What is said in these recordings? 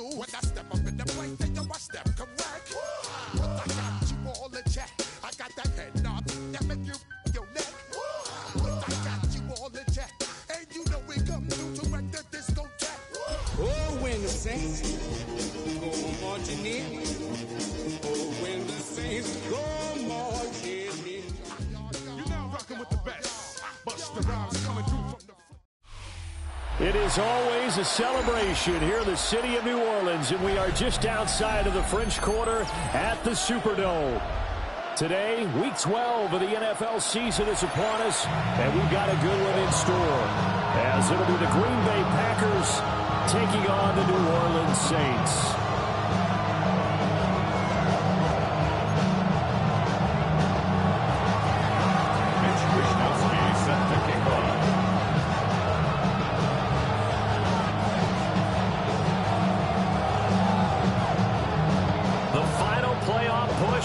do when I step up in the place, then yo, I step correct. But I got you all in check. I got that head nod that make you your neck. But I got you all in check. And you know we come through to wreck the discotheque. Oh, when the Saints go marching in. Oh, when the Saints go marching in. You're now rocking with the best. Busta Rhymes coming through from the... It is always a celebration here in the city of New Orleans, and we are just outside of the French Quarter at the Superdome. Today, Week 12 of the NFL season is upon us, and we've got a good one in store, as it'll be the Green Bay Packers taking on the New Orleans Saints.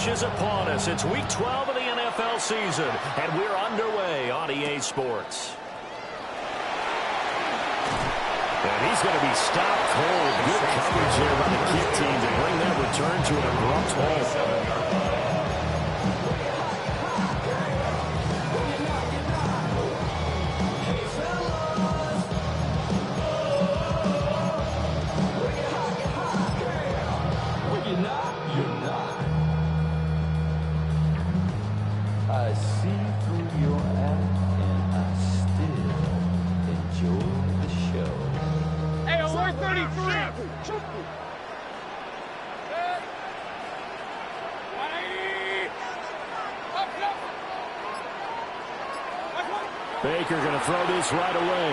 Is upon us. It's Week 12 of the NFL season, and we're underway on EA Sports. And he's going to be stopped cold. Good coverage here by the kick team to bring that return to an abrupt halt. I see through your act, and I still enjoy the show. Hey, we're 33. Baker going to throw this right away.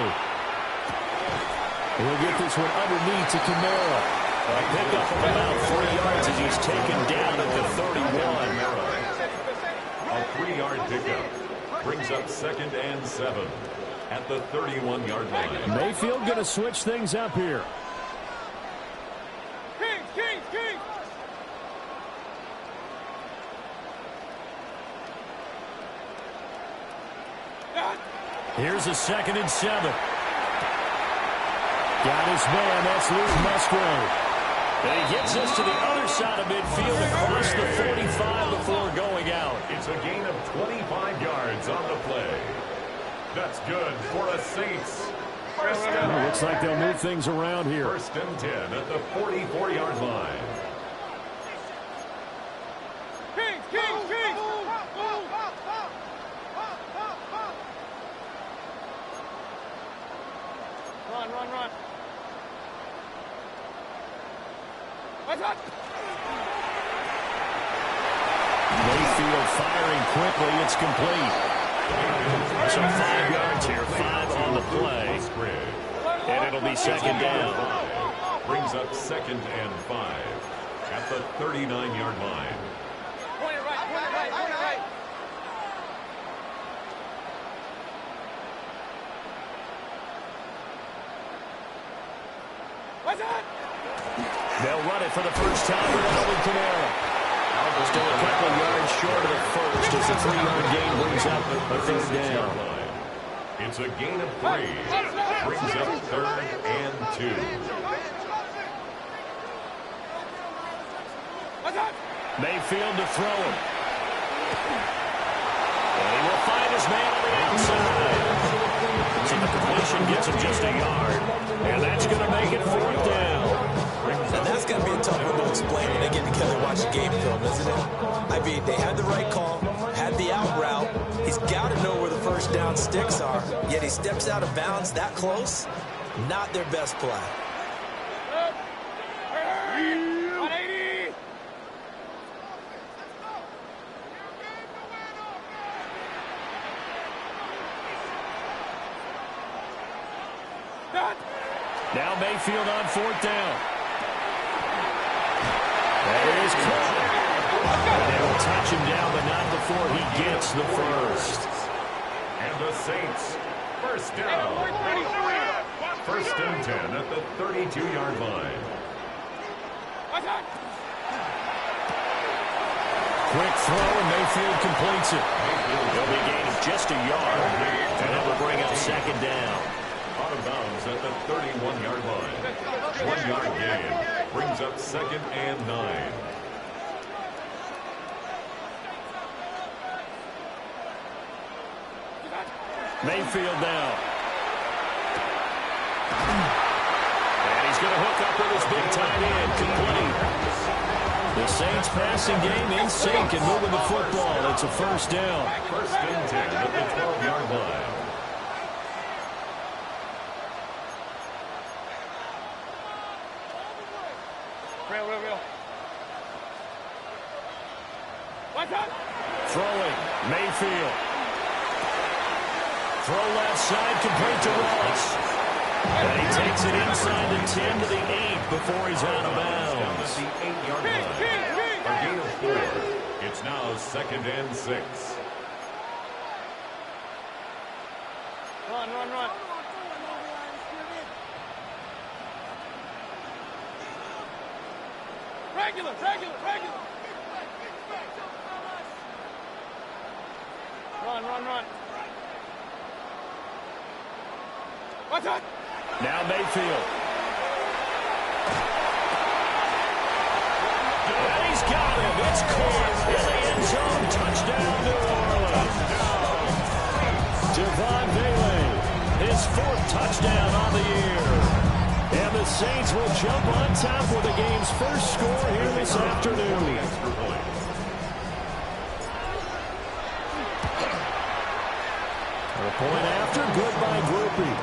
He'll get this one underneath to Kamara. A pickup of about 3 yards as he's taken down at the 31. A 3-yard pickup brings up 2nd and 7 at the 31-yard line. Mayfield going to switch things up here. King. Here's a 2nd and 7. Got his man, that's Luke Musgrave. And he gets us to the other side of midfield across the 45 before going out. It's a gain of 25 yards on the play. That's good for a Saints. First down. Looks like they'll move things around here. 1st and 10 at the 44-yard line. King. Run. Mayfield firing quickly. It's complete. So 5 yards here, 5 on the play. And it'll be 2nd down. Brings up 2nd and 5 at the 39-yard line. Point it right. What's that? They'll run it for the first time with Alvin Kamara. Still a couple yards short of the first as the 3-yard gain brings up a 3rd down. It's a gain of 3. Brings up 3rd and 2. Mayfield to throw him. And he will find his man on the outside. So the completion gets him just a yard. And that's going to make it 4th down. And that's going to be a tough one to explain when they get together and watch the game film, isn't it? I mean, they had the right call, had the out route. He's got to know where the first down sticks are, yet he steps out of bounds that close. Not their best play. Now Mayfield on 4th down. That is caught. And they will touch him down, but not before he gets the first. And the Saints, first down. 1st and 10 at the 32-yard line. Quick throw, and Mayfield completes it. He'll be gaining just a yard, and that will bring up 2nd down. Out of bounds at the 31-yard line. 1-yard gain brings up 2nd and 9. Mayfield now. And he's going to hook up with his big tight end, complete. The Saints passing game in sync and moving the football. It's a first down. 1st and 10 at the 12-yard line. Real. Watch out! Throwing, Mayfield. Throw left side, complete to Wallace. And he takes it inside the 10 to the 8 before he's out of bounds. The 8-yard line. A gain of 4. It's now 2nd and 6. Run. Regular. Run. Watch out! Now Mayfield. And he's got him. It's caught in the end zone. Touchdown, New Orleans. Devon Bailey, his 4th touchdown on the year. And the Saints will jump on top with the game's first score here this afternoon. A point after, good by Groupie.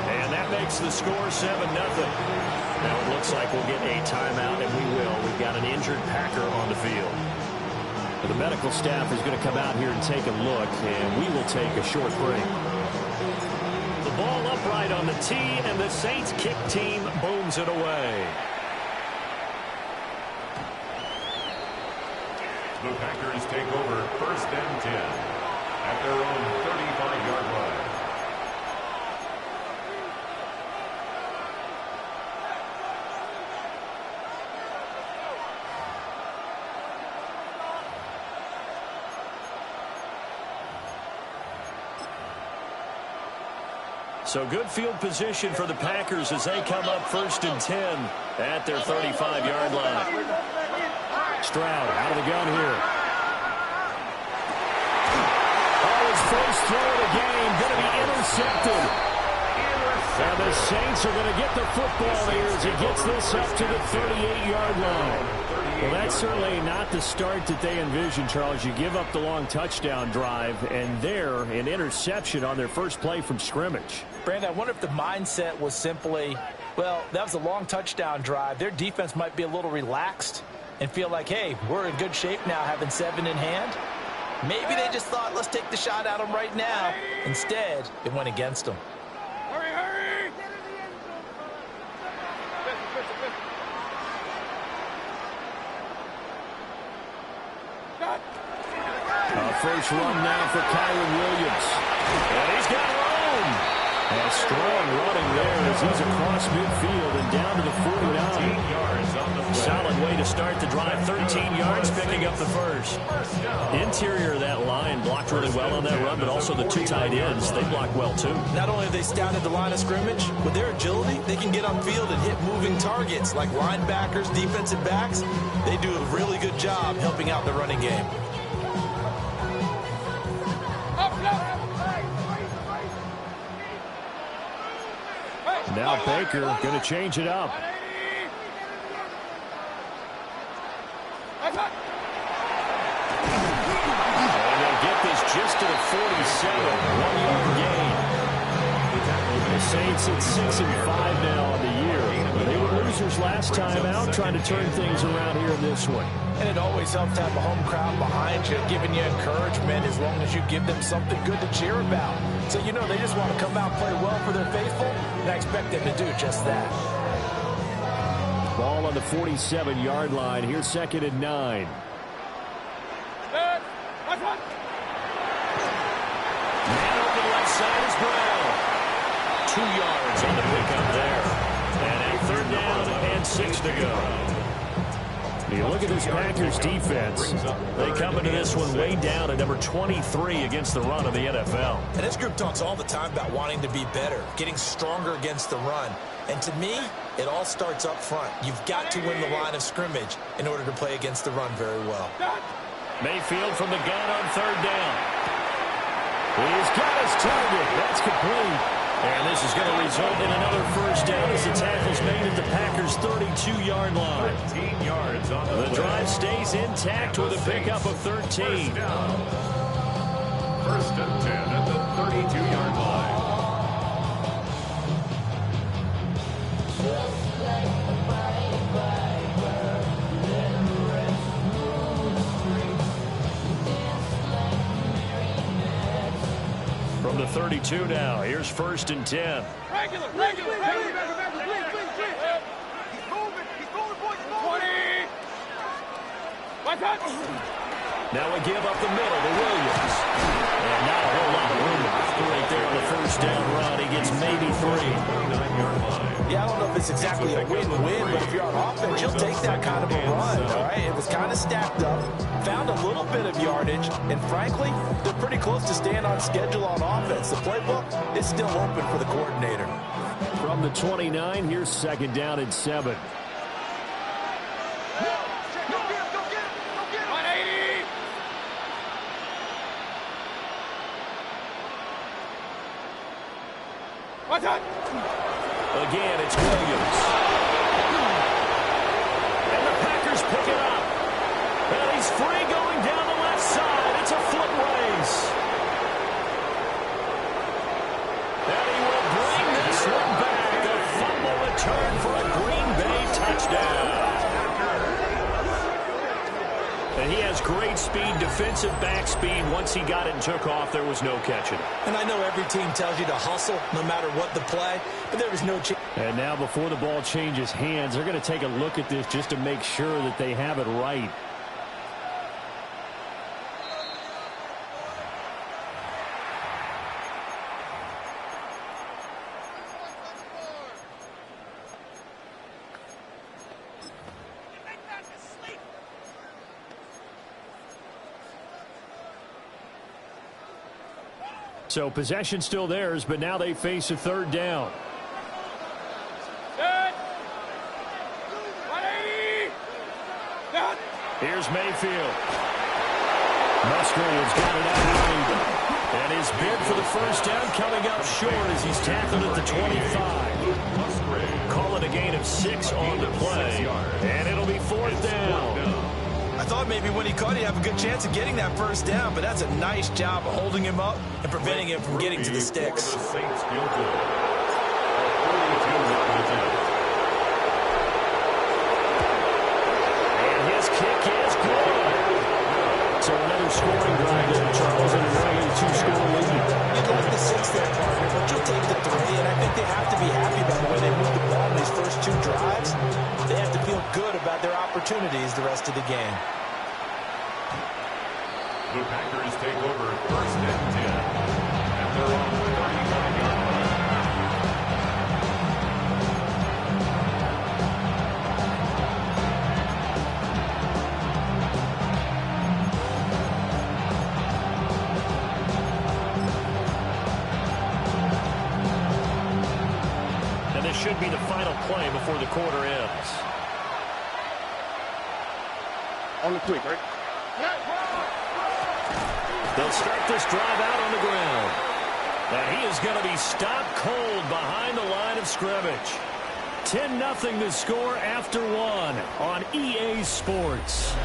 And that makes the score 7-0. Now it looks like we'll get a timeout, and we will. We've got an injured Packer on the field. But the medical staff is going to come out here and take a look, and we will take a short break. The ball upright on the tee, and the Saints kick team booms it away. The Packers take over 1st and 10 at their own 35-yard line. So good field position for the Packers as they come up 1st and 10 at their 35-yard line. Stroud out of the gun here. Oh, his first throw of the game going to be intercepted. And the Saints are going to get the football here as he gets this up to the 38-yard line. Well, that's certainly not the start that they envisioned, Charles. You give up the long touchdown drive, and there, an interception on their first play from scrimmage. Brandon, I wonder if the mindset was simply, well, that was a long touchdown drive. Their defense might be a little relaxed and feel like, hey, we're in good shape now having 7 in hand. Maybe they just thought, let's take the shot at them right now. Instead, it went against them. Hurry! First run now for Kyren Williams. And he's got room. A strong running there as he's across midfield and down to the 49. Solid way to start the drive. 13 yards, picking up the first. Interior of that line blocked really well on that run, but also the 2 tight ends, they blocked well too. Not only have they scouted the line of scrimmage, with their agility, they can get upfield and hit moving targets like linebackers, defensive backs. They do a really good job helping out the running game. Now Baker going to change it up. And they'll get this just to the 47. 1-yard gain. The Saints at 6-5 now on the year. They were losers last time out, trying to turn things around here in this one. And it always helps to have a home crowd behind you, giving you encouragement as long as you give them something good to cheer about. So, you know, they just want to come out and play well for their faithful, and I expect them to do just that. Ball on the 47-yard line. Here's 2nd and 9. Man open left side is Brown. 2 yards on the pickup there. And a 3rd down and 6 to go. You look at this Packers defense. They come into this one way down at number 23 against the run of the NFL. And this group talks all the time about wanting to be better, getting stronger against the run. And to me, it all starts up front. You've got to win the line of scrimmage in order to play against the run very well. Mayfield from the gun on third down. He's got his target. That's complete. And this is going to result in another first down as the tackle's made at the Packers' 32-yard line. 13 yards on the drive stays intact with a pickup of 13. First and 10 at the 32-yard line. From the 32 now, here's first and 10. Regular. He's moving, boys. 20. One touch. Now we give up the middle to Williams. And not a whole lot of room right there on the first down run. He gets maybe 3. Yeah, I don't know if it's exactly a win-win, but if you're on offense, you'll take that kind of a run, all right? It was kind of stacked up, found a little bit of yardage, and frankly, they're pretty close to staying on schedule on offense. The playbook is still open for the coordinator. From the 29, here's second down and 7. 180. One touch. Again, it's Williams. And the Packers pick it up. And he's free going down the left side. It's a foot race. And he will bring this one back. A fumble return for a Green Bay touchdown. And he has great speed, defensive back speed. Once he got it and took off, there was no catching it. And I know every team tells you to hustle no matter what the play, but there was no chance. And now before the ball changes hands, they're going to take a look at this just to make sure that they have it right. So possession still theirs, but now they face a third down. Set. 180. Set. Here's Mayfield. Musgrave's got it out wide. And his bid for the first down coming up short as he's tackled at the 25. Call it a gain of 6 on the play. And it'll be fourth down. I thought maybe when he caught, he'd have a good chance of getting that first down, but that's a nice job of holding him up and preventing him from getting to the sticks. The Saints field goal. A 42-yard attempt. And his kick is good. So another scoring drive there, Charles, and a 2-score lead. You'd like the 6 there, partner, but you'll take the 3, and I think they have to be happy about the way they moved the ball in these first 2 drives. They have to feel good about their opportunities the rest of the game. The Packers take over first and 10. And they're on the 39-yard line. And this should be the final play before the quarter ends. On the quick, right? They'll start this drive out on the ground. And he is going to be stopped cold behind the line of scrimmage. 10-0 to score after 1 on EA Sports.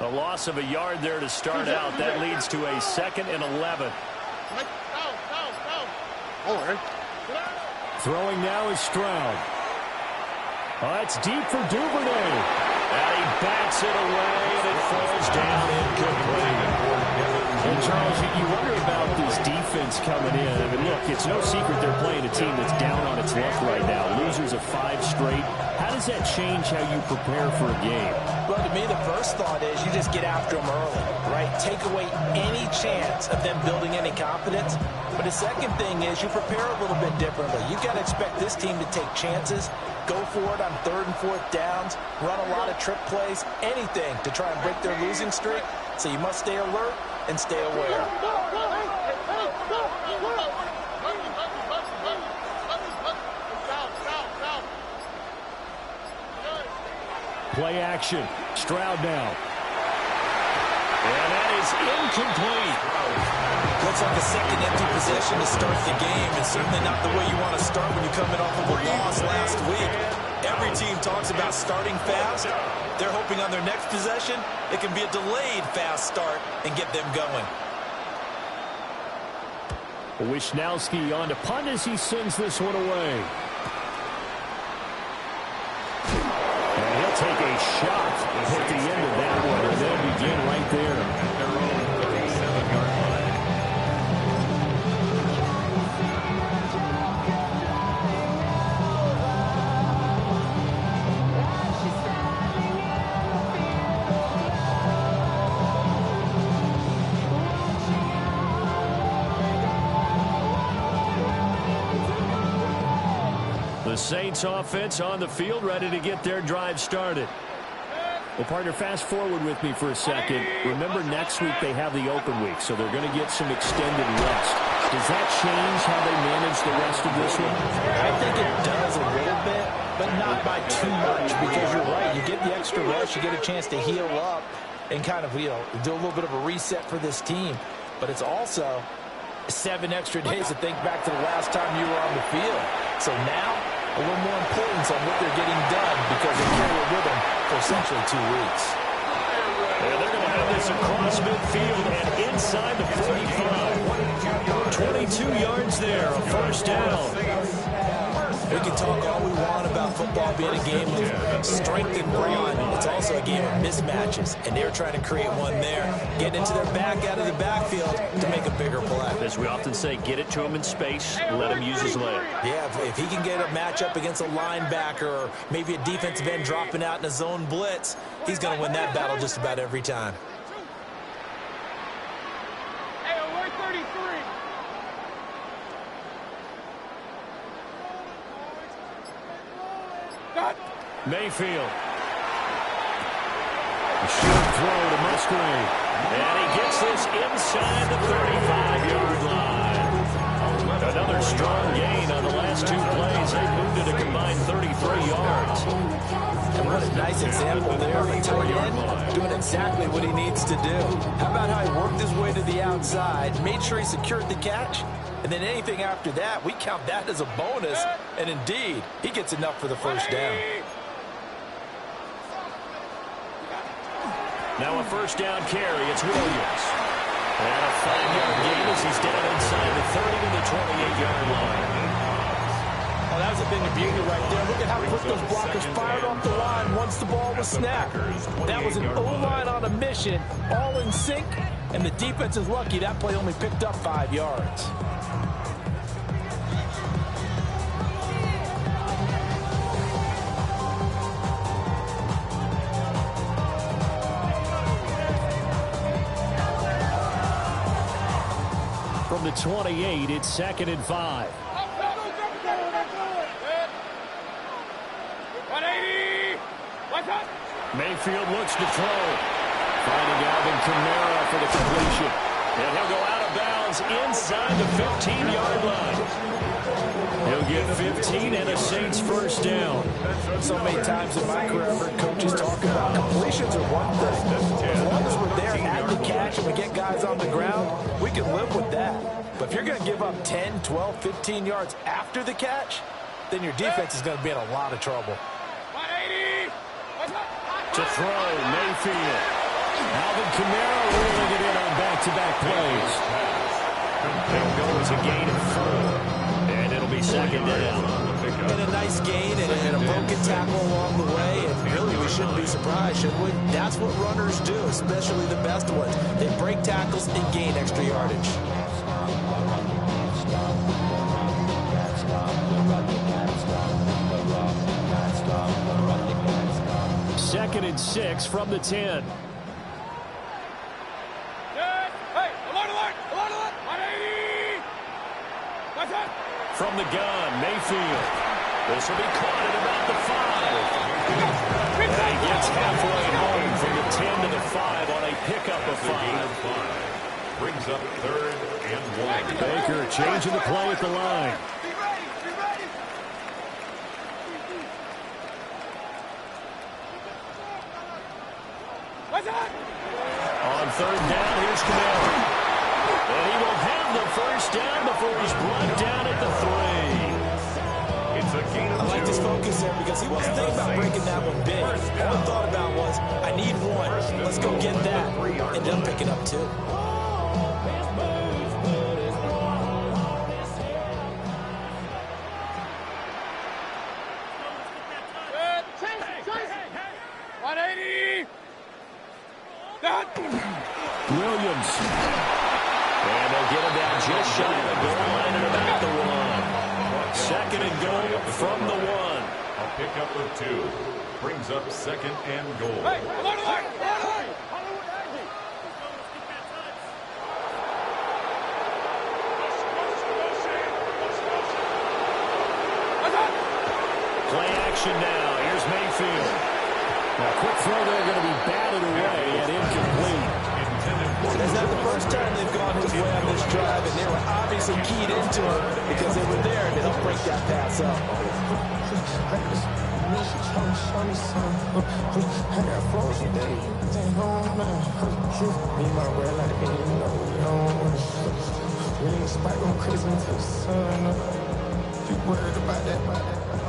A loss of a yard there to start out. That leads to a 2nd and 11. Throwing now is Stroud. It's deep for Duvernay. And he bats it away, and it falls down incomplete. And Charles, you wonder about this defense coming in. I mean, look, it's no secret they're playing a team that's down on its luck right now. Losers of 5 straight. How does that change how you prepare for a game? Well, to me, the first thought is you just get after them early, right? Take away any chance of them building any confidence. But the second thing is you prepare a little bit differently. You've got to expect this team to take chances, go for it on 3rd and 4th downs, run a lot of trick plays, anything to try and break their losing streak. So you must stay alert and stay aware. Play action. Stroud now. And that is incomplete. Looks like a second empty possession to start the game, and certainly not the way you want to start when you're coming off of a loss last week. Every team talks about starting fast. They're hoping on their next possession it can be a delayed fast start and get them going. Wisnowski on to punt as he sends this one away. And he'll take a shot at the end of that one, and they'll begin right there. The Saints offense on the field, ready to get their drive started. Well, partner, fast forward with me for a second. Remember, next week they have the open week, so they're going to get some extended rest. Does that change how they manage the rest of this one? I think it does a little bit, but not by too much, because you're right. You get the extra rest, you get a chance to heal up and kind of, do a little bit of a reset for this team. But it's also 7 extra days to think back to the last time you were on the field. So now, a little more importance on what they're getting done because they carry it with them for essentially 2 weeks. Yeah, they're going to have this across midfield and inside the 45. 22 yards there, a first down. We can talk all we want about football being a game of strength and brawn. It's also a game of mismatches, and they're trying to create one there, getting into their back out of the backfield to make a bigger play. As we often say, get it to him in space, let him use his leg. Yeah, if he can get a matchup against a linebacker or maybe a defensive end dropping out in a zone blitz, he's going to win that battle just about every time. Hey, alert 33. Mayfield. Short throw to Musgrave. And he gets this inside the 35-yard line. Another strong gain on the last 2 plays. They moved it a combined 33 yards. And what a nice example there of a tight end doing exactly what he needs to do. How about how he worked his way to the outside, made sure he secured the catch, and then anything after that, we count that as a bonus. And indeed, he gets enough for the first down. Now a first down carry. It's Williams. And a 5-yard gain as he's down inside the 30 to the 28-yard line. Oh, that was a thing of beauty right there. Look at how quick those blockers fired off the line once the ball was snapped. That was an O-line on a mission, all in sync, and the defense is lucky that play only picked up 5 yards. From the 28, it's 2nd and 5. 180. What's up? Mayfield looks to throw. Finding Alvin Kamara for the completion. And he'll go out of bounds inside the 15-yard line. He'll get 15 and a Saints first down. So many times in my career, I've heard coaches talk about completions are one thing. As long as we're there at the catch and we get guys on the ground, we can live with that. But if you're going to give up 10, 12, 15 yards after the catch, then your defense is going to be in a lot of trouble. 180. What's up? To throw, Mayfield. Alvin Kamara reeling it in on back-to-back plays. That goes a gain of 4. And it'll be second down. And a nice gain and a broken tackle along the way. And really, we shouldn't be surprised, should we? That's what runners do, especially the best ones. They break tackles and gain extra yardage. Second and 6 from the 10. From the gun, Mayfield. This will be caught at about the 5. And he gets halfway home from the 10 to the 5 on a pickup of 5. Brings up 3rd and 1. Baker changing the play at the line. On 3rd down, here's Kamara. And he will have the first down before he's brought down at the 3. It's a gain of 2. I like this focus there because he wasn't thinking about breaking that one big. All he thought about was, I need 1. Let's go get that. Ended up picking up 2. Williams. And they'll get him down just shy of the goal line at about the 1. Second and goal from the 1. A pickup of 2. Brings up 2nd and goal. Play action now. Here's Mayfield. Now, quick throw there, going to be batted away and incomplete. That's not the first time they've gone his way on this drive, and they were obviously keyed into him because they were there to help break that pass up.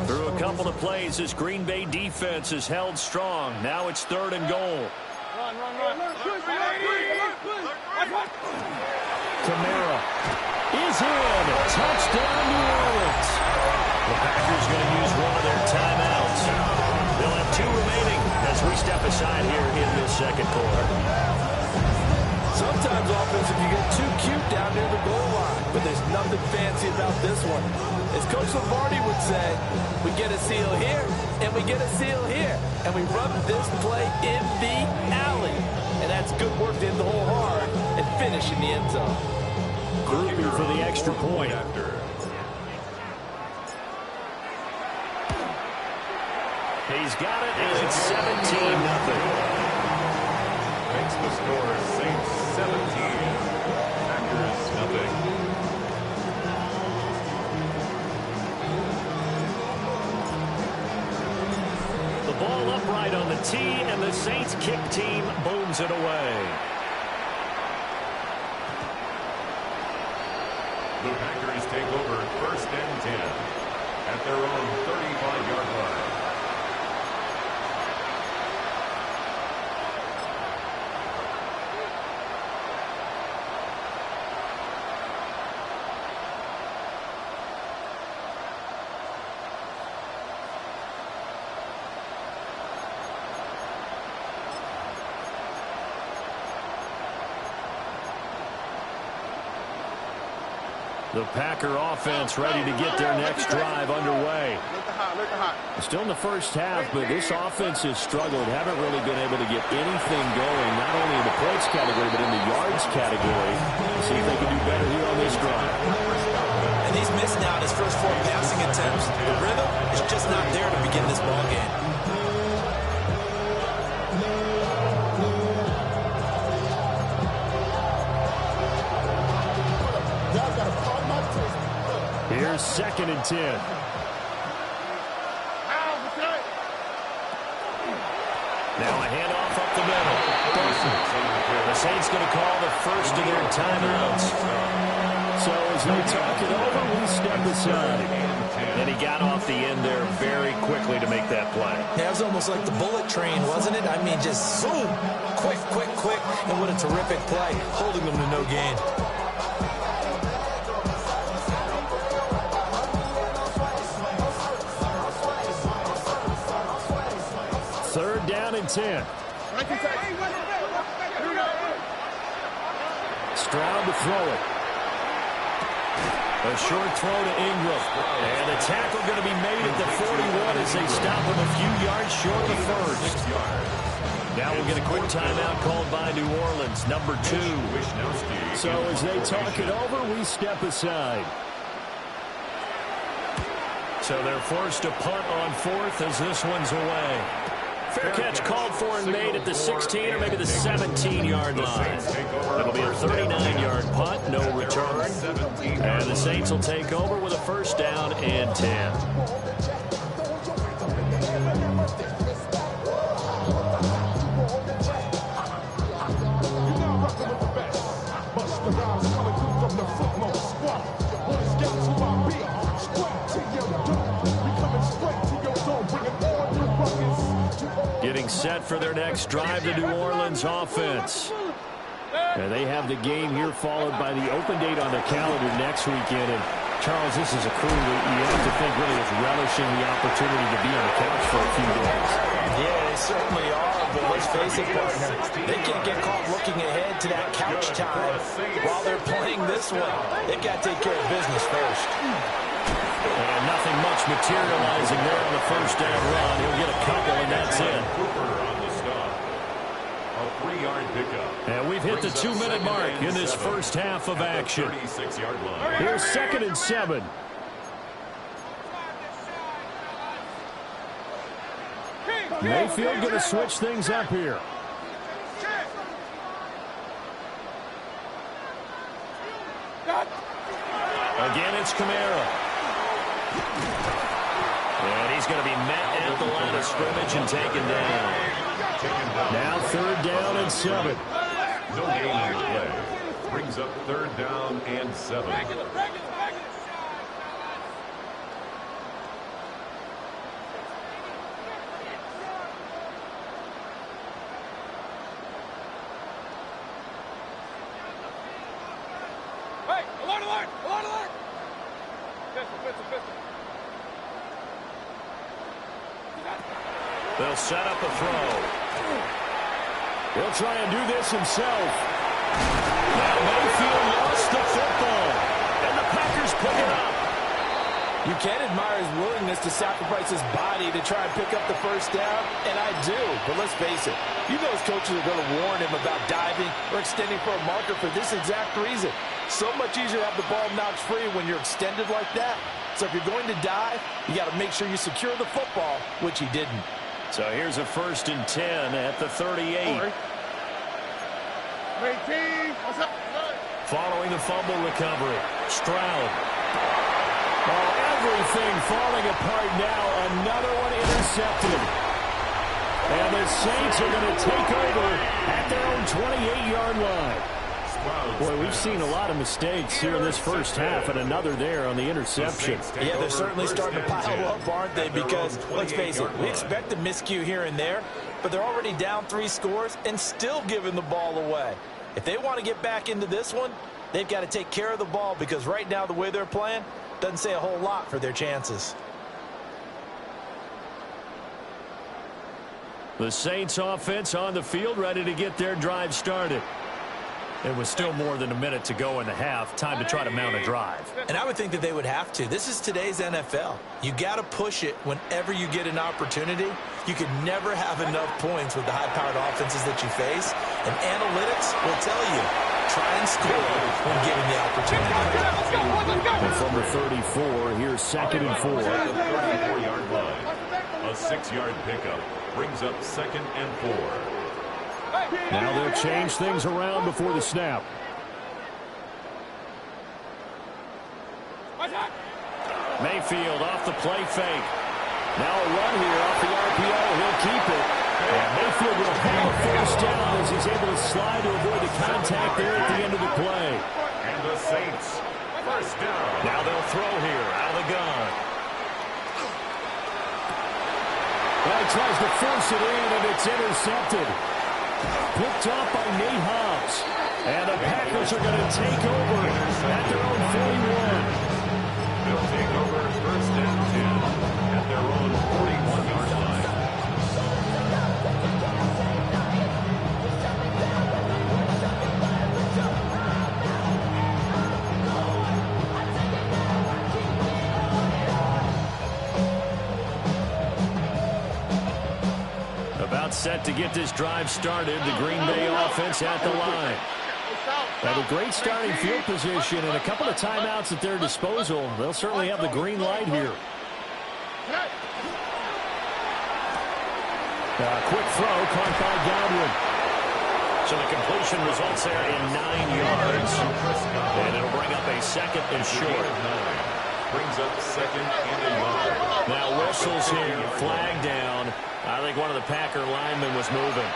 Through a couple of plays, this Green Bay defense is held strong. Now it's 3rd and goal. Kamara is in. Touchdown, New Orleans. The Packers going to use one of their timeouts. They'll have 2 remaining as we step aside here in this second quarter. Sometimes offensive, you get too cute down near the goal line, but there's nothing fancy about this one. As Coach Lombardi would say, we get a seal here, and we get a seal here, and we run this play in the alley. And that's good work to hit the hole hard and finish in the end zone. Grouping for the extra point. He's got it, and it's 17-0. Makes the score Saints 17. Packers nothing. The ball upright on the tee, and the Saints kick team booms it away. The Packers take over 1st and 10 at their own 35-yard line. The Packer offense ready to get their next drive underway. Still in the first half, but this offense has struggled. Haven't really been able to get anything going, not only in the points category, but in the yards category. Let's see if they can do better here on this drive. And he's missed now his first 4 passing attempts. The rhythm is just not there to begin this ball game. Here's 2nd and 10. Now a handoff up the middle. The Saints going to call the first of their timeouts. So as they talk it over, we step aside. And he got off the end there very quickly to make that play. Yeah, it was almost like the bullet train, wasn't it? I mean, just zoom, quick, quick, quick, and what a terrific play, holding them to no gain. Third down and 10. Stroud to throw it. A short throw to Ingram. And the tackle going to be made at the 41 as they stop him a few yards short of the first. Now we'll get a quick timeout called by New Orleans, number 2. So as they talk it over, we step aside. So they're forced to punt on fourth as this one's away. Fair catch called for and made at the 16 or maybe the 17-yard line. That'll be a 39-yard punt, no return. And the Saints will take over with a first down and 10. Getting set for their next drive, the New Orleans offense. And they have the game here followed by the open date on their calendar next weekend. And Charles, this is a crew that you have to think really is relishing the opportunity to be on the couch for a few days. Yeah, they certainly are, but let's face it, partner, they can't get caught looking ahead to that couch time while they're playing this one. They've got to take care of business first. And nothing much materializing there on the first down run. He'll get a couple, and that's it. A 3-yard pickup. And we've hit the 2-minute mark in this first half of action. Here's 2nd and 7. Mayfield going to switch things up here. Again, it's Kamara. And he's going to be met at the line of scrimmage and taken down. Now 3rd down and 7. No gain on the play. Brings up 3rd down and 7. Hey, alert, alert, alert, alert! Pistol. They'll set up a throw. He'll try and do this himself. Now Mayfield lost the football. And the Packers pick it up. You can admire his willingness to sacrifice his body to try and pick up the first down, and I do. But let's face it, you know his coaches are going to warn him about diving or extending for a marker for this exact reason. So much easier to have the ball knocked free when you're extended like that. So if you're going to dive, you got to make sure you secure the football, which he didn't. So here's a 1st and 10 at the 38. Following the fumble recovery, Stroud. Oh, everything falling apart now. Another one intercepted. And the Saints are going to take over at their own 28-yard line. Boy, we've seen a lot of mistakes here in this first half, and another there on the interception. Yeah, they're certainly starting to pile up, aren't they? Because, let's face it, we expect a miscue here and there, but they're already down 3 scores and still giving the ball away. If they want to get back into this one, they've got to take care of the ball, because right now the way they're playing doesn't say a whole lot for their chances. The Saints offense on the field, ready to get their drive started. It was still more than a minute to go in the half. Time to try to mount a drive. And I would think that they would have to. This is today's NFL. You got to push it whenever you get an opportunity. You could never have enough points with the high-powered offenses that you face. And analytics will tell you, try and score when given the opportunity. And from the 34, here's 2nd and 4. At the 34-yard line, a 6-yard pickup brings up 2nd and 4. Now they'll change things around before the snap. Mayfield off the play fake. Now a run here off the RPO. He'll keep it. And Mayfield will have a first down as he's able to slide to avoid the contact there at the end of the play. And the Saints, first down. Now they'll throw here out of the gun. Well, he tries to force it in, and it's intercepted. Picked off by Nate Hobbs. And the Packers are going to take over at their own 41. They'll take over first and 10 at their own 41-yard line. About set to get this drive started. The Green Bay offense at the line. Have a great starting field position and a couple of timeouts at their disposal. They'll certainly have the green light here. Quick throw caught by Godwin. So the completion results there in 9 yards. And it'll bring up a second and short. Brings up second and a yard. Now whistles here, flag down. I think one of the Packer linemen was moving.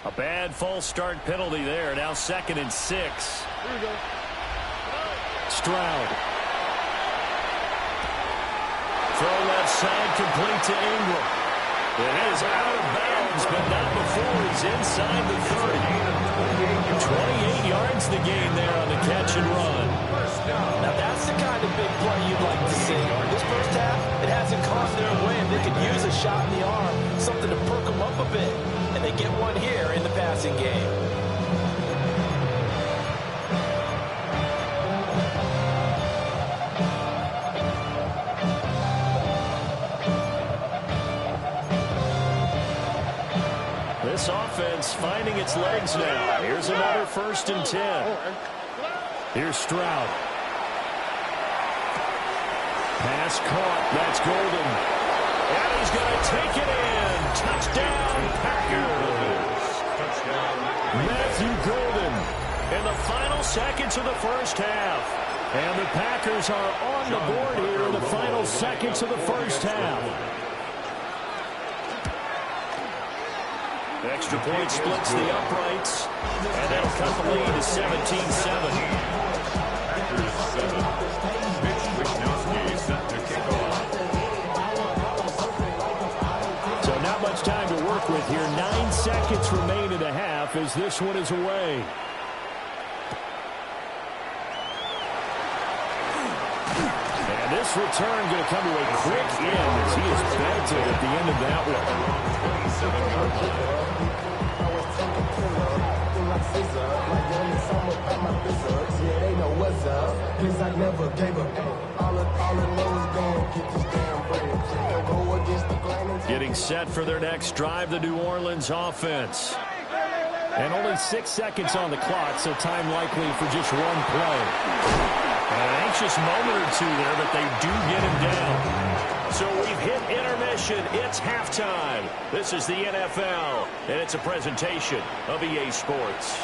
A bad false start penalty there. Now 2nd and 6. Here we go. Stroud. Throw left side, complete to Ingram. It is out of bounds, but not before he's inside the 30. 28 yards the gain there on the catch and run. Now that's the kind of big play you'd like to see. This first half, it hasn't gone their way, and they could use a shot in the arm, something to perk them up a bit. And they get one here in the passing game. This offense finding its legs now. Here's another 1st and 10. Here's Stroud. Pass caught. That's Golden. And he's going to take it in. Touchdown, Packers. Matthew Golden in the final seconds of the first half. And the Packers are on the board here in the final seconds of the first half. Extra point splits the uprights. And that'll cut the lead to 17-7. Packers 7. Mitch Wishnowsky set to kick off. So not much time to work with here. 9 seconds remain in the half as this one is away. And this return going to come to a quick end as he is belted at the end of that one. 27-yard line. Getting set for their next drive, the New Orleans offense. And only 6 seconds on the clock, so time likely for just one play. An anxious moment or two there, but they do get him down. So we've hit intermission. It's halftime. This is the NFL, and it's a presentation of EA Sports.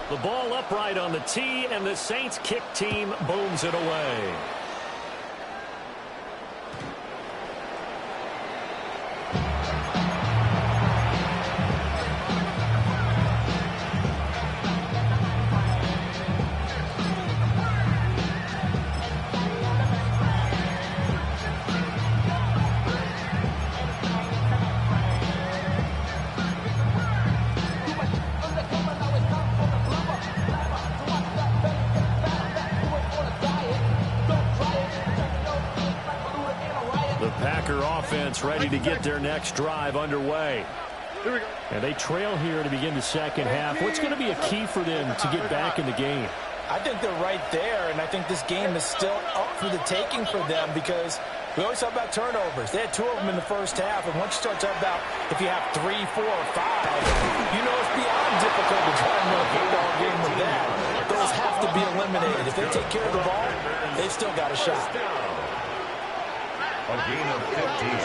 The ball upright on the tee, and the Saints kick team booms it away. Ready to get their next drive underway. And they trail here to begin the second half. What's going to be a key for them to get back in the game? I think they're right there, and I think this game is still up for the taking for them because we always talk about turnovers. They had 2 of them in the first half, and once you start talking about if you have 3, 4, or 5, you know it's beyond difficult to try and win a football game with that. Those have to be eliminated. If they take care of the ball, they've still got a shot. A gain of 15.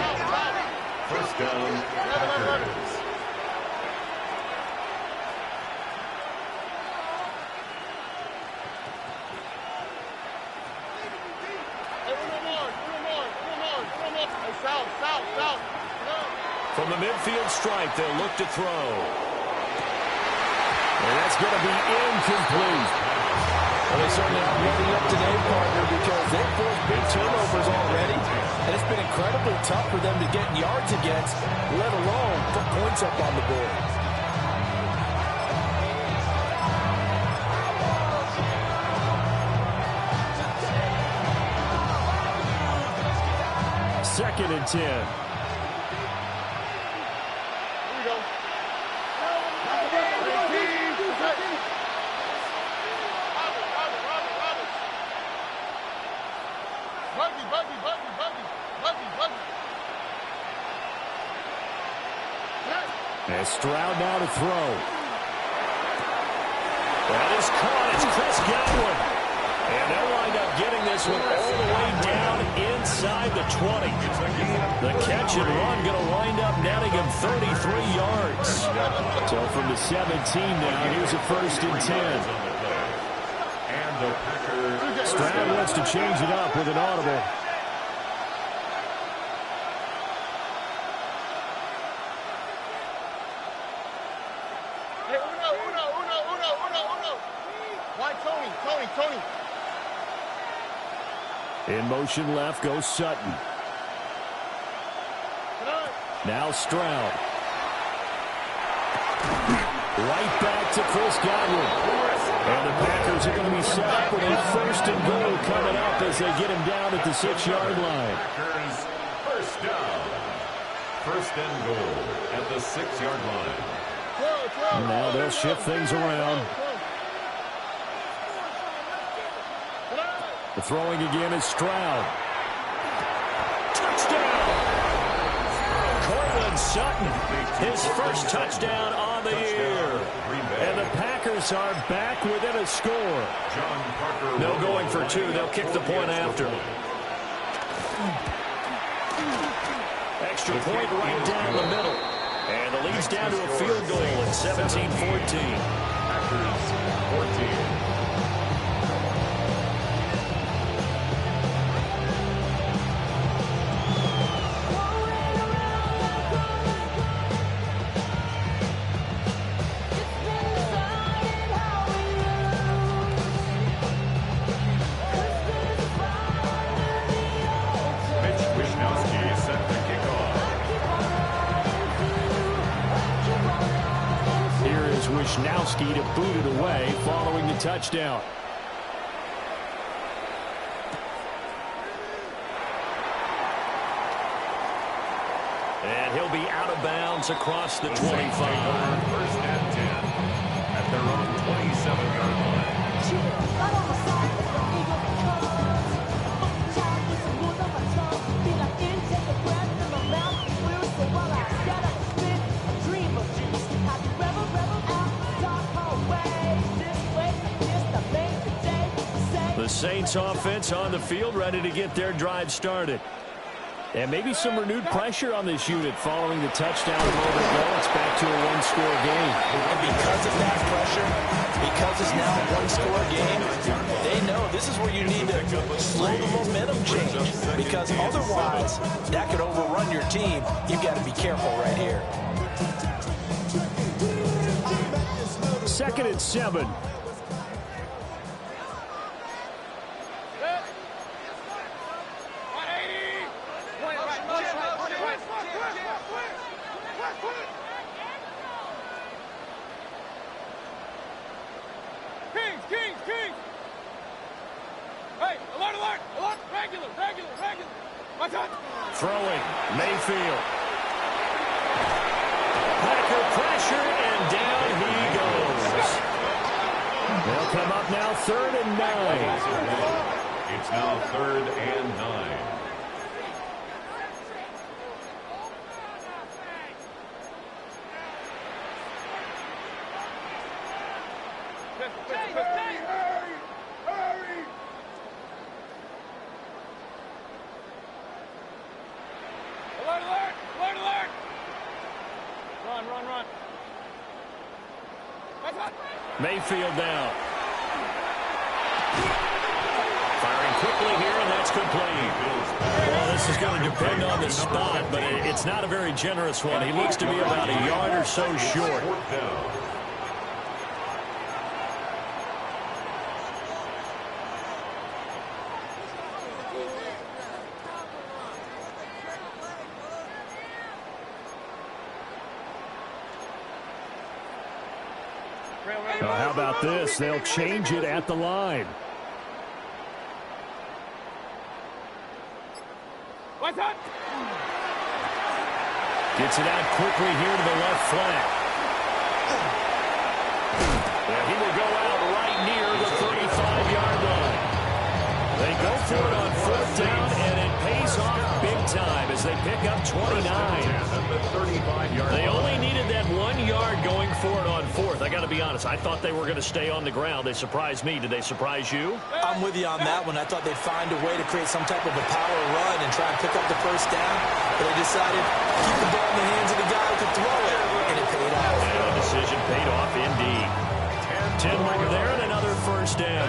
First down, Packers. From the midfield stripe, they'll look to throw. And that's going to be incomplete. Well, they certainly aren't ready up today, partner, because they've forced big turnovers already. And it's been incredibly tough for them to get yards against, let alone put points up on the board. Second and 10. And Stroud now to throw. That is caught. It's Chris Godwin. And they'll wind up getting this one all the way down inside the 20. The catch and run going to wind up netting him 33 yards. So from the 17 now, here's a first and 10. And the Packers. Stroud wants to change it up with an audible. In motion left goes Sutton. Now Stroud. Right back to Chris Godwin. And the Packers are going to be set up with a first and goal coming up as they get him down at the 6-yard line. Packers first down. First and goal at the 6-yard line. And now they'll shift things around. The throwing again is Stroud. Touchdown! Cortland Sutton, his first touchdown on the year. And the Packers are back within a score. No going for 2. They'll kick the point after. Extra point right down the middle. And the lead's down to a field goal at 17-14. Packers 14. Wishnowsky to boot it away following the touchdown. And he'll be out of bounds across the 25. First and 10 at their own 27-yard line. The Saints offense on the field ready to get their drive started. And maybe some renewed pressure on this unit following the touchdown a moment ago. It's back to a one-score game. And because of that pressure, because it's now a one-score game, they know this is where you need to slow the momentum change. Because otherwise, that could overrun your team. You've got to be careful right here. 2nd and 7. Throwing, Mayfield. Packer pressure, and down he goes. They'll come up up now 3rd and 9. It's now 3rd and 9. Mayfield now. Firing quickly here, and that's complete. Well, this is going to depend on the spot, but it's not a very generous one. He looks to be about a yard or so short. How about this? They'll change it at the line. Gets it out quickly here to the left flank. And he will go out right near the 35-yard line. They go for it on 4th down, and it pays off big time as they pick up 29. They only needed that 1 yard going for it on 4th. I got to be honest, I thought they were going to stay on the ground. They surprised me. Did they surprise you? I'm with you on that one. I thought they'd find a way to create some type of a power run and try and pick up the 1st down, but they decided to keep the ball in the hands of the guy who could throw it, and it paid off. And the decision paid off indeed. 10 more there and another 1st down.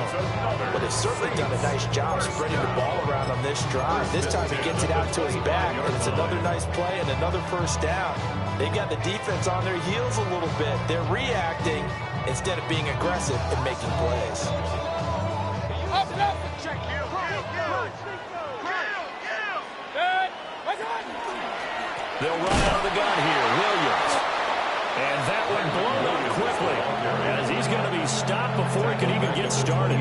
But they've certainly done a nice job spreading the ball around on this drive. This time he gets it out to his back, and it's another nice play and another 1st down. They've got the defense on their heels a little bit. They're reacting instead of being aggressive and making plays. They'll run out of the gun here. Williams. And that one blown up quickly as he's going to be stopped before he can even get started.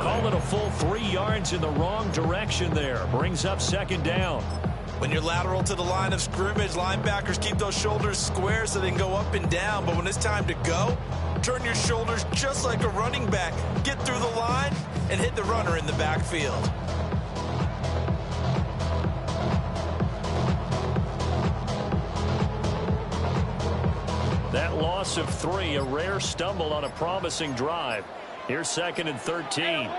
Call it a full 3 yards in the wrong direction there. Brings up 2nd down. When you're lateral to the line of scrimmage, linebackers keep those shoulders square so they can go up and down. But when it's time to go, turn your shoulders just like a running back. Get through the line and hit the runner in the backfield. That loss of 3, a rare stumble on a promising drive. Here's 2nd and 13.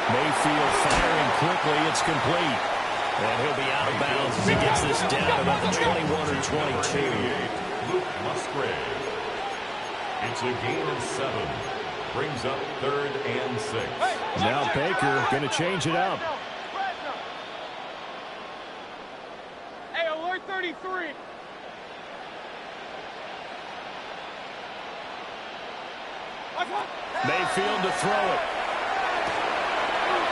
Mayfield firing quickly. It's complete. And he'll be out of bounds as he gets this down about the 21 or 22. Luke Musgrave. It's a gain of 7. Brings up 3rd and 6. Now Baker going to change it up. Hey, alert 33. Mayfield to throw it.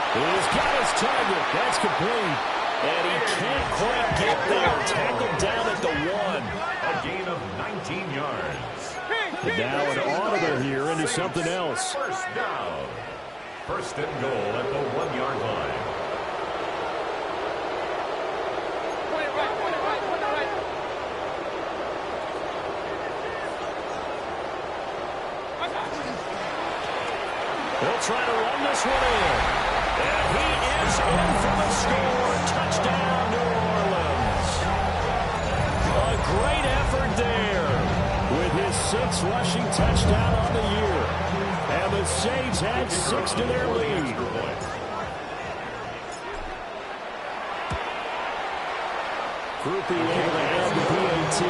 He's got his target. That's complete. And he can't quite get there. Tackled down at the 1. A gain of 19 yards. And now an audible here into something else. 1st down. 1st and goal at the 1-yard line. They'll try to run this one in. And he is in for the score. Touchdown, New Orleans. A great effort there with his 6th rushing touchdown on the year. And the Saints add 6 to their lead. Groupie able to have the PAT.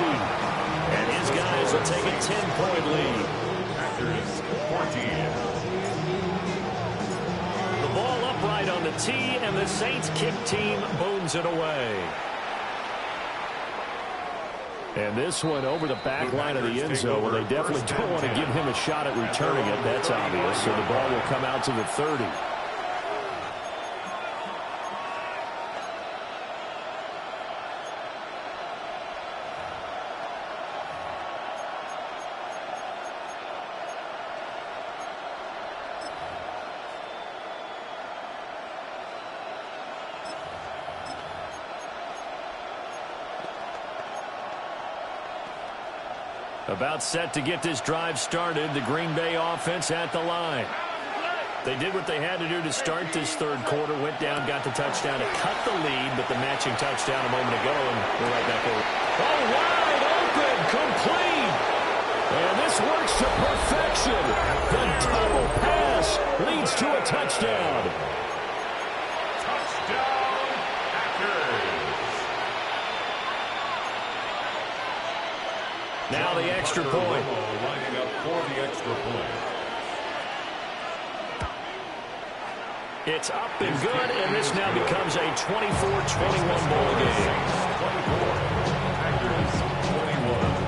And his guys will take a 10-point lead. Packers 14. Ball upright on the tee, and the Saints kick team booms it away. And this one over the back line of the end zone. Well, they definitely don't want to give him a shot at returning it. That's obvious. So the ball will come out to the 30. About set to get this drive started. The Green Bay offense at the line. They did what they had to do to start this third quarter. Went down, got the touchdown to cut the lead, but the matching touchdown a moment ago, and we're right back over. Oh, wide open, complete. And this works to perfection. The double pass leads to a touchdown. Touchdown, Packers. Now the extra point. Lining up for the extra point. It's up and good, and this now becomes a 24-21 ball game. 24, Packers 21.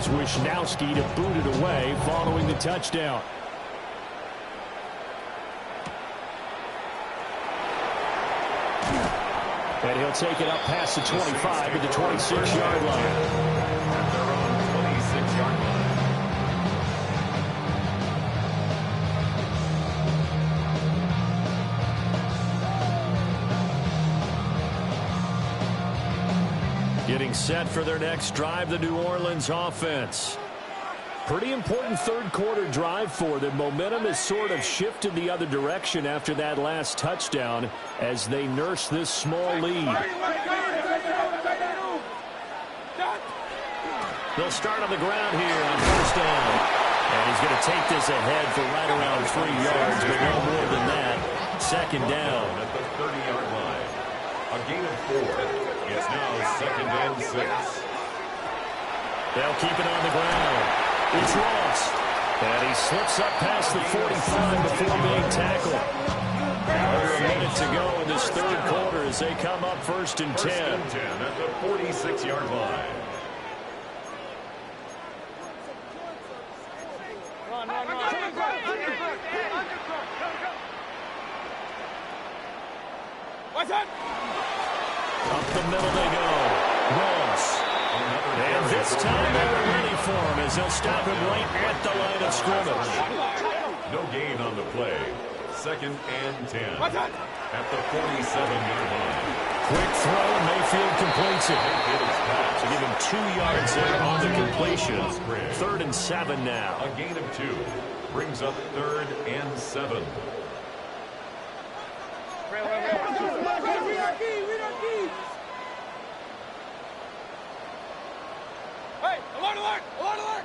Wishnowsky to boot it away following the touchdown. And he'll take it up past the 25 to the 26-yard line. At their own 26-yard line. Getting set for their next drive, the New Orleans offense. Pretty important third quarter drive for them. Momentum has sort of shifted the other direction after that last touchdown as they nurse this small lead. They'll start on the ground here on first down. And he's going to take this ahead for right around 3 yards, but no more than that. Second down. At the 30-yard line. A gain of 4. It's now second and 6. They'll keep it on the ground. It's Ross. And he slips up past the 45 before being tackled. Under a minute to go in this third quarter as they come up first and 10. First and 10 at the 46-yard line. What's that? Up the middle they go. Ross. And this time they were ready for him as they'll stop him right at the line of scrimmage. No gain on the play. Second and 10. At the 47-yard line. Quick throw, and Mayfield completes it. To give him 2 yards there on the completion. 3rd and 7 now. A gain of 2. Brings up 3rd and 7. Hey, alert, alert, alert, alert!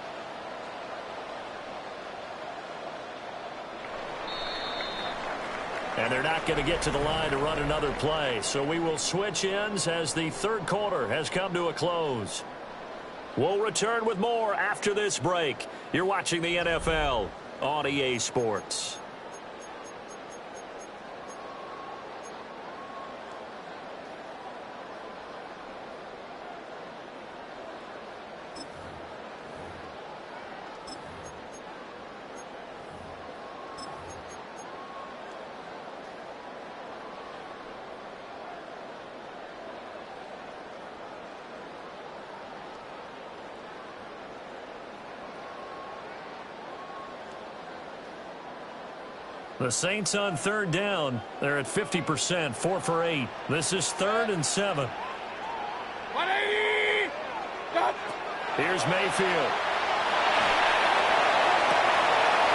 And they're not going to get to the line to run another play. So we will switch ends as the third quarter has come to a close. We'll return with more after this break. You're watching the NFL on EA Sports. The Saints on third down. They're at 50%, 4 for 8. This is 3rd and 7. 180! Got. Here's Mayfield.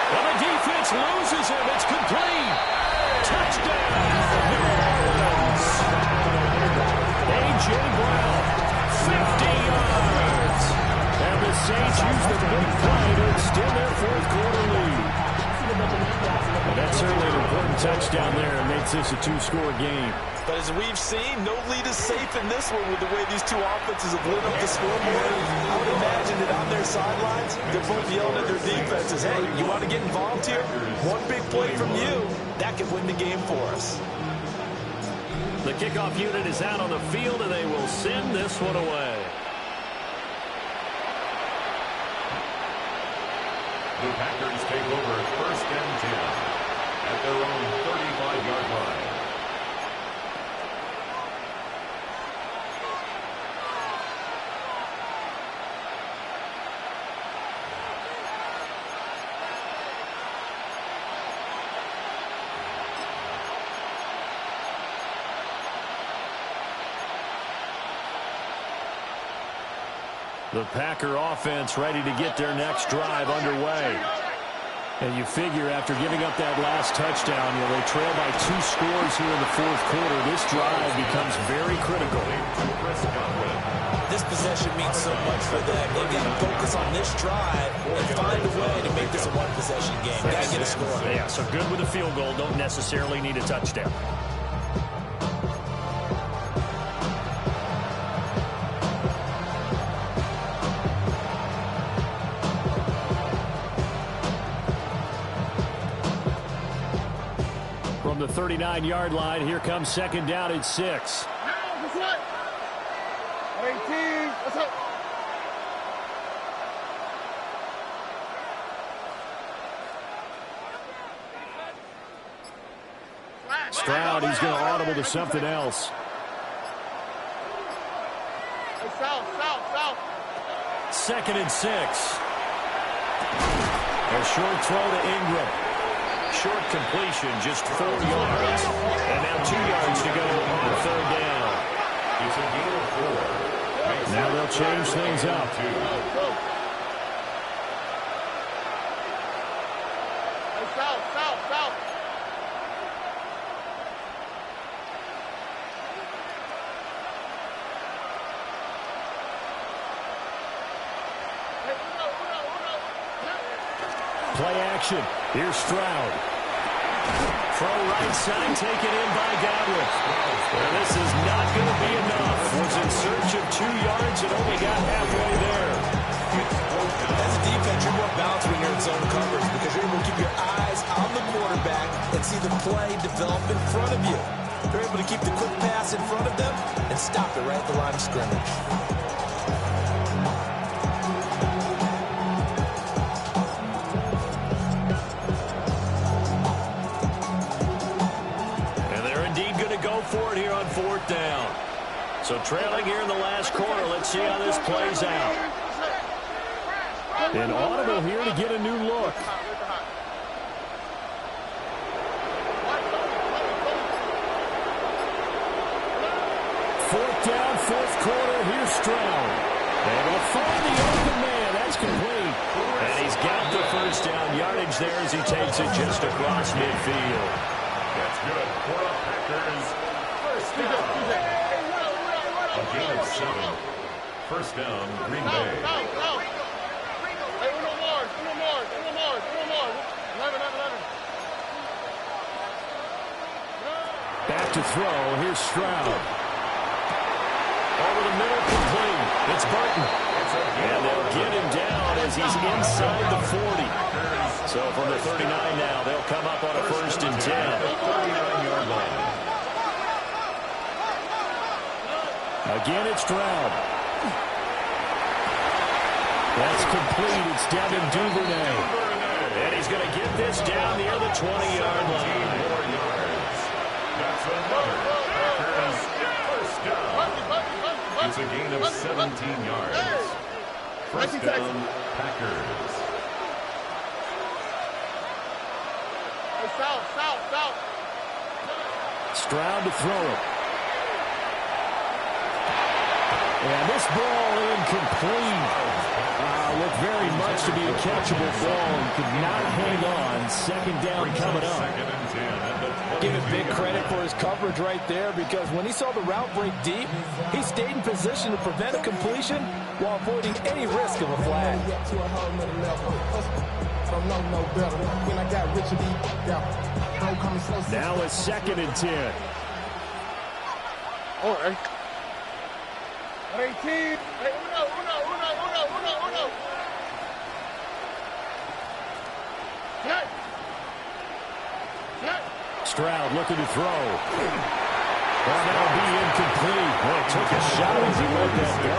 Well, the defense loses him. It's complete. Touchdown, New Orleans. A.J. Brown, 50 yards. And the Saints use the big play to extend their fourth quarter lead. Well, that's certainly an important touchdown there and makes this a 2-score game. But as we've seen, no lead is safe in this one with the way these two offenses have lit up the scoreboard. I would imagine that on their sidelines, they're both yelling at their defenses, hey, you want to get involved here? One big play from you, that could win the game for us. The kickoff unit is out on the field, and they will send this one away. The Packers take over 1st and 10 at their own 35 The Packer offense ready to get their next drive underway. And you figure after giving up that last touchdown, they trail by 2 scores here in the fourth quarter. This drive becomes very critical. This possession means so much for them. They've got to focus on this drive and find a way to make this a one-possession game. Got to get a score. Yeah, so good with a field goal. Don't necessarily need a touchdown. From the 39-yard line, here comes second down at 6. 18. What's up? Stroud, he's going to audible to something else. South. Second and 6. A short throw to Ingram. Short completion, just 4 yards. And now 2 yards to go on third down. It's a gain of 4. Now they'll change things up. South. Play action. Here's Stroud. Throw right side, taken in by Godwin. Well, this is not going to be enough. Was in search of 2 yards and only got halfway there. As a defense, you're more balanced when you're in zone coverage because you're able to keep your eyes on the quarterback and see the play develop in front of you. You're able to keep the quick pass in front of them and stop it right at the line of scrimmage. For it here on fourth down. So trailing here in the last quarter. Let's see how this plays out. An audible here to get a new look. Fourth down, fourth quarter. Here's Stroud. Able to find the open man. That's complete. And he's got the first down yardage there as he takes it just across midfield. That's good for the Packers. First down. A gain of 7. First down, Green Bay. Hey, uno more. 11. Back to throw. Here's Stroud. Over the middle, complete. It's Burton. And they'll get him down as he's inside the 40. So from the 39 now, they'll come up on a first and 10. 39-yard line. Again, it's Stroud. That's complete. It's Devin Duvernay. And he's going to get this down near the 20-yard line. 4 yards. That's another Packers first down. It's a gain of 17 yards. First down, Packers. South. Stroud to throw it. And this ball incomplete. Looked very much to be a catchable ball and could not hang on. Second down coming up. Second and 10 at the 20. Give him big credit for his coverage right there because when he saw the route break deep, he stayed in position to prevent a completion while avoiding any risk of a flag. Now it's second and 10. All right. 18. Hey, uno. Stroud looking to throw. Well, that'll be incomplete. Well, took a shot as he let that go.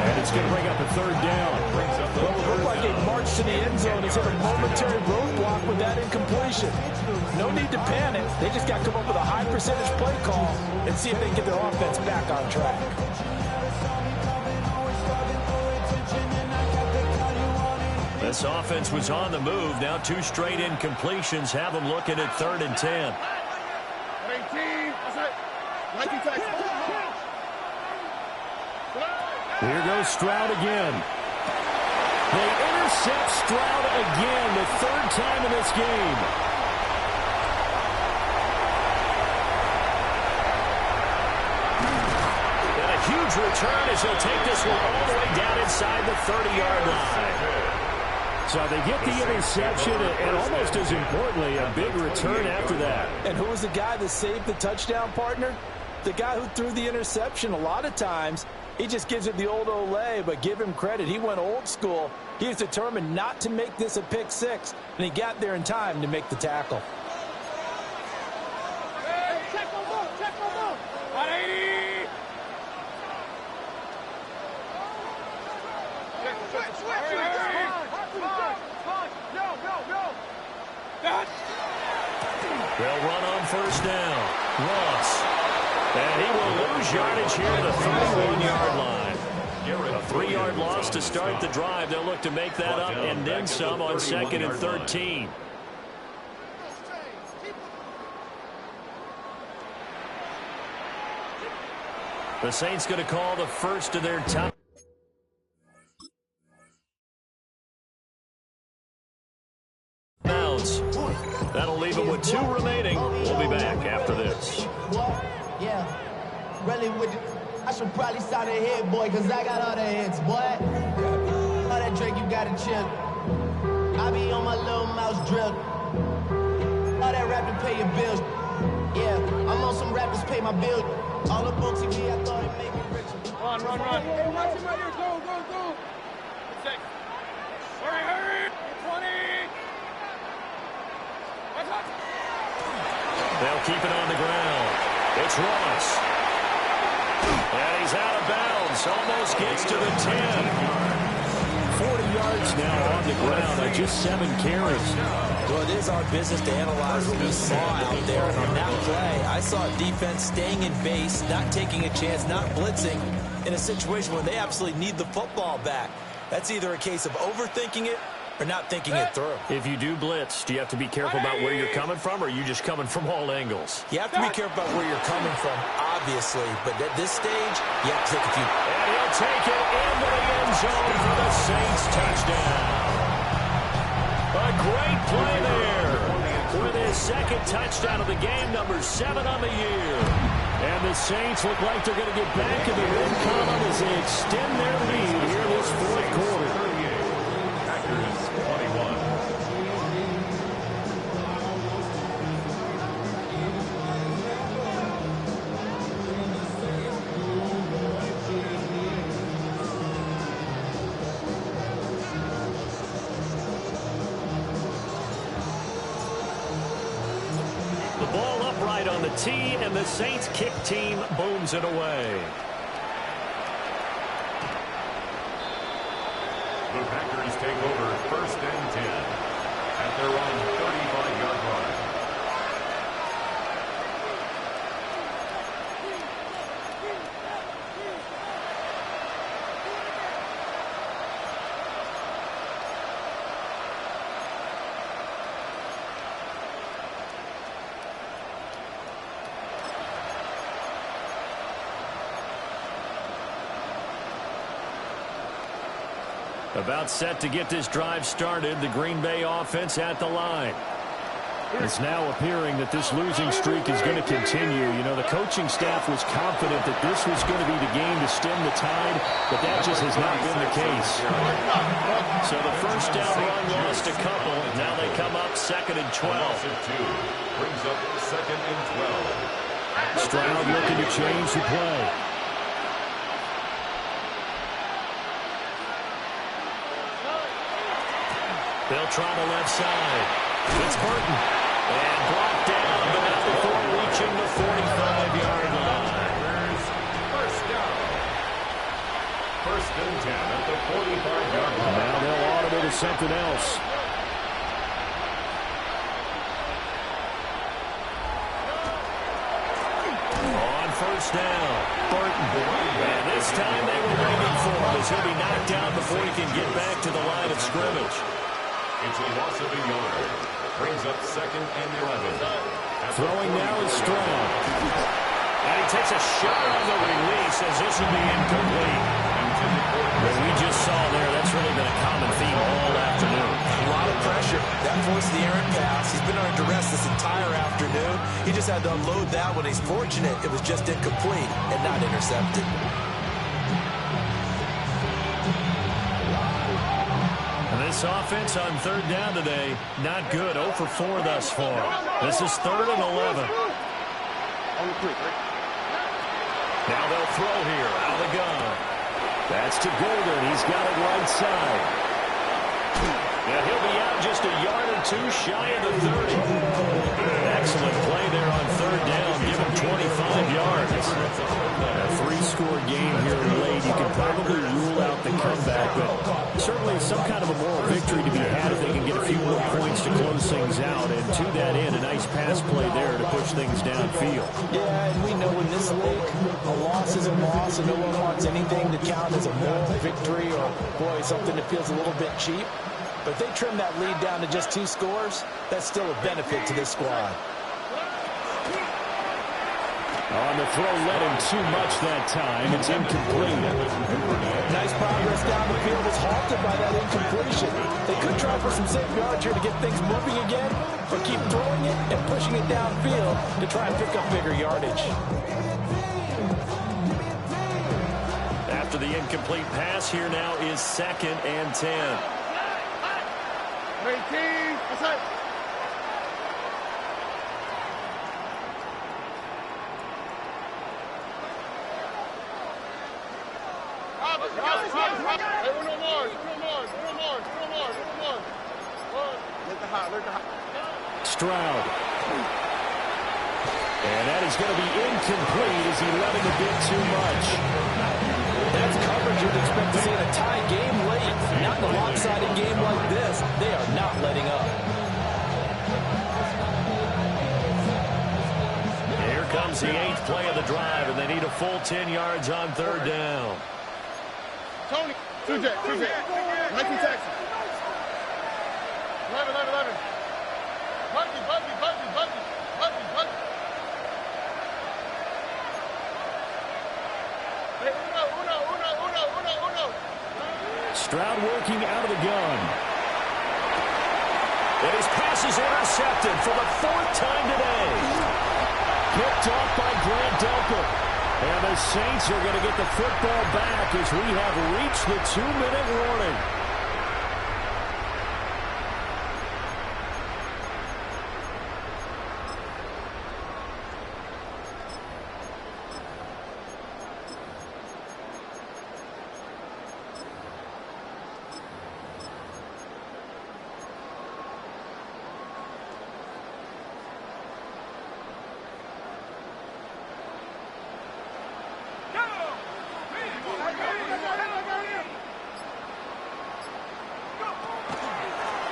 And it's going to bring up a third down. Well, it looked like a march to the end zone. He's hit a momentary roadblock with that incompletion. No need to panic. They just got to come up with a high percentage play call and see if they can get their offense back on track. This offense was on the move. Now 2 straight incompletions have them looking at third and 10. 18. That's it. 19 seconds. Here goes Stroud again. They intercept Stroud again, the third time in this game. And a huge return as he'll take this one all the way down inside the 30-yard line. So they get the interception, and almost as importantly, a big return after that. And who was the guy that saved the touchdown, partner? The guy who threw the interception. A lot of times, he just gives it the old Olay, but give him credit. He went old school. He was determined not to make this a pick six, and he got there in time to make the tackle. Hey, check on move, check on move. 180. They'll run on first down. Ross. And he will lose yardage here at the 31-yard line. A 3-yard loss to start the drive. They'll look to make that up and then some on 2nd and 13. The Saints going to call the first of their time. That'll leave them with 2 remaining. We'll be back after this. Yeah, really with the, I should probably sign a hit, boy, because I got all the hits, boy. All that Drake, you gotta chill. I be on my little mouse drill. All that rap to pay your bills. Yeah, I'm on some rappers pay my bill. All up on TV, I thought it made me richer. Run. Hey, watch him right here. Go. 6. Hurry. 20. They'll keep it on the ground. It's Ross. And he's out of bounds. Almost gets to the 10. 40 yards now on the ground on just 7 carries. Well, it is our business to analyze what we saw out there. And on that play, I saw a defense staying in base, not taking a chance, not blitzing, in a situation where they absolutely need the football back. That's either a case of overthinking it or not thinking it through. If you do blitz, do you have to be careful about where you're coming from, or are you just coming from all angles? You have to be careful about where you're coming from, obviously. But at this stage, you have to take a few. And he'll take it into the end zone for the Saints touchdown. A great play there with his 2nd touchdown of the game, number 7 on the year. And the Saints look like they're going to get back in the win column as they extend their lead here this 4th quarter. Packers 21. The ball upright on the tee, and the Saints kick team booms it away. The Packers take over 1st and 10 at their own 35-yard line. About set to get this drive started, the Green Bay offense at the line. It's now appearing that this losing streak is going to continue. You know, the coaching staff was confident that this was going to be the game to stem the tide, but that just has not been the case. So the first down run lost a couple. Now they come up 2nd and 12. Brings up 2nd and 12. Stroud looking to change the play. They'll try the left side. It's Burton. And blocked down, but not before reaching the 45-yard line. First down. 1st and 10 at the 45-yard line. Now they'll audible to something else. On first down, Burton. And this time they were waiting for him as he'll be knocked down before he can get back to the line of scrimmage. It's a loss of a yard. Brings up 2nd and 11. Throwing now is Stroud. And he takes a shot on the release as this will be incomplete. What we just saw there, that's really been a common theme all afternoon. A lot of pressure. That forced the errant pass. He's been under duress this entire afternoon. He just had to unload that one. He's fortunate it was just incomplete and not intercepted. And this offense on third down today, not good. 0 for 4 thus far. This is 3rd and 11. Now they'll throw here out of the gun. That's to Golden. He's got it right side. And he'll be out just a yard or two shy of the 30. Excellent play there on third down. Give him 25 yards. A 3-score game here late. You can probably rule out the comeback, but certainly some kind of a moral victory to be had if they can get a few more points to close things out. And to that end, a nice pass play there to push things downfield. Yeah, and we know in this league, a loss is a loss, and no one wants anything to count as a moral victory or, boy, something that feels a little bit cheap. But if they trim that lead down to just 2 scores, that's still a benefit to this squad. On the throw, led him too much that time. It's incomplete. Nice progress down the field was halted by that incompletion. They could try for some safe yards here to get things moving again, but keep throwing it and pushing it downfield to try and pick up bigger yardage. After the incomplete pass, here now is 2nd and 10. 18, that's it. Hey, no more. Stroud. And that is going to be incomplete as he let him a bit too much. That's coverage you'd expect to see in a tie game late. Not in a lopsided game like this. They are not letting up. Here comes the 8th play of the drive, and they need a full 10 yards on third down. Tony, 2J. 19 Texas. 11. Buggy. Hey, uno. Stroud working out of the gun. And his pass is intercepted for the 4th time today. Picked off by Grant Delpit. And the Saints are going to get the football back as we have reached the 2-minute warning.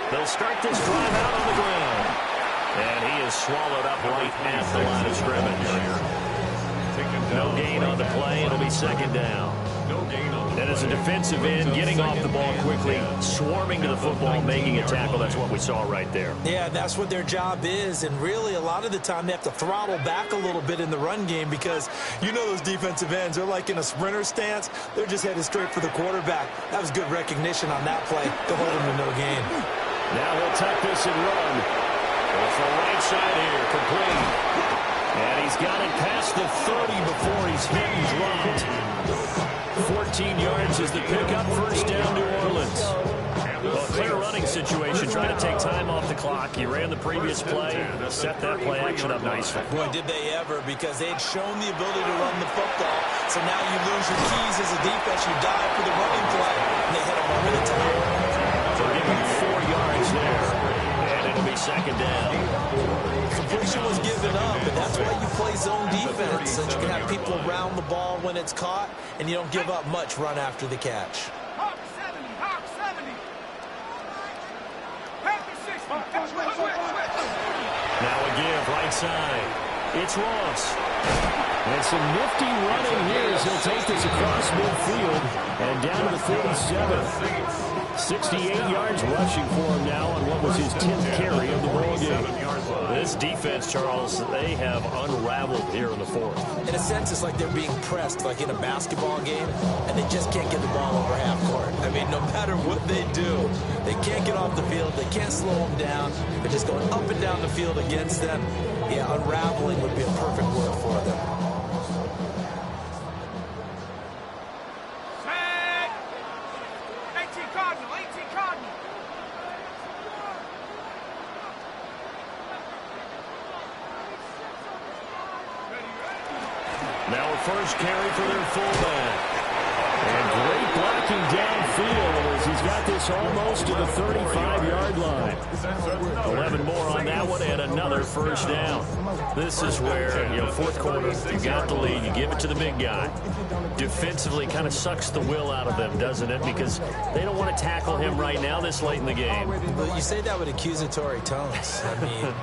They'll start this drive out on the ground. And he is swallowed up right at the line of scrimmage. No gain on the play. It'll be 2nd down. And as a defensive end, getting off the ball quickly, swarming to the football, making a tackle. That's what we saw right there. Yeah, that's what their job is. And really, a lot of the time, they have to throttle back a little bit in the run game because you know those defensive ends, they're like in a sprinter stance. They're just headed straight for the quarterback. That was good recognition on that play to hold him to no gain. Now he'll tuck this and run. Off the right side here, complete. And he's got it past the 30 before he's hit and dropped. 14 yards is the pickup, 1st down New Orleans. Well, a clear running situation, trying to take time off the clock. He ran the previous play, set that play action up nicely. Boy, did they ever, because they had shown the ability to run the football. So now you lose your keys as a defense. You dive for the running play, and they hit him over the top. They'll give him 4 yards there, and it'll be 2nd down. Completion was given up, and that's why you play zone defense, so you can have people around the ball when it's caught, and you don't give up much run after the catch. Hawk 70. Panther 60. Now a give, right side. It's Ross. And some nifty running here as he'll take this across midfield and down to the 47. 68 yards rushing for him now on what was his 10th carry of the ball game. This defense, Charles, they have unraveled here in the fourth. In a sense, it's like they're being pressed, like in a basketball game, and they just can't get the ball over half court. I mean, no matter what they do, they can't get off the field. They can't slow them down. They're just going up and down the field against them. Yeah, unraveling would be a perfect word for them. Now a first carry for their fullback. And great blocking downfield as he's got this almost to the 35-yard line. 11 more on that one and another first down. This is where, fourth quarter, you got the lead, you give it to the big guy. Defensively kind of sucks the will out of them, doesn't it? Because they don't want to tackle him right now this late in the game. Well, you say that with accusatory tones. I mean,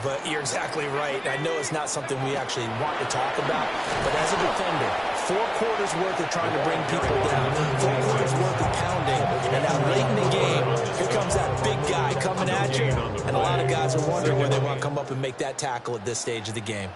but you're exactly right. I know it's not something we actually want to talk about, but as a defender, 4 quarters worth of trying to bring people down, 4 quarters worth of pounding, and now late in the game, here comes that big guy coming at you, and a lot of guys are wondering where they want to come up and make that tackle at this stage of the game.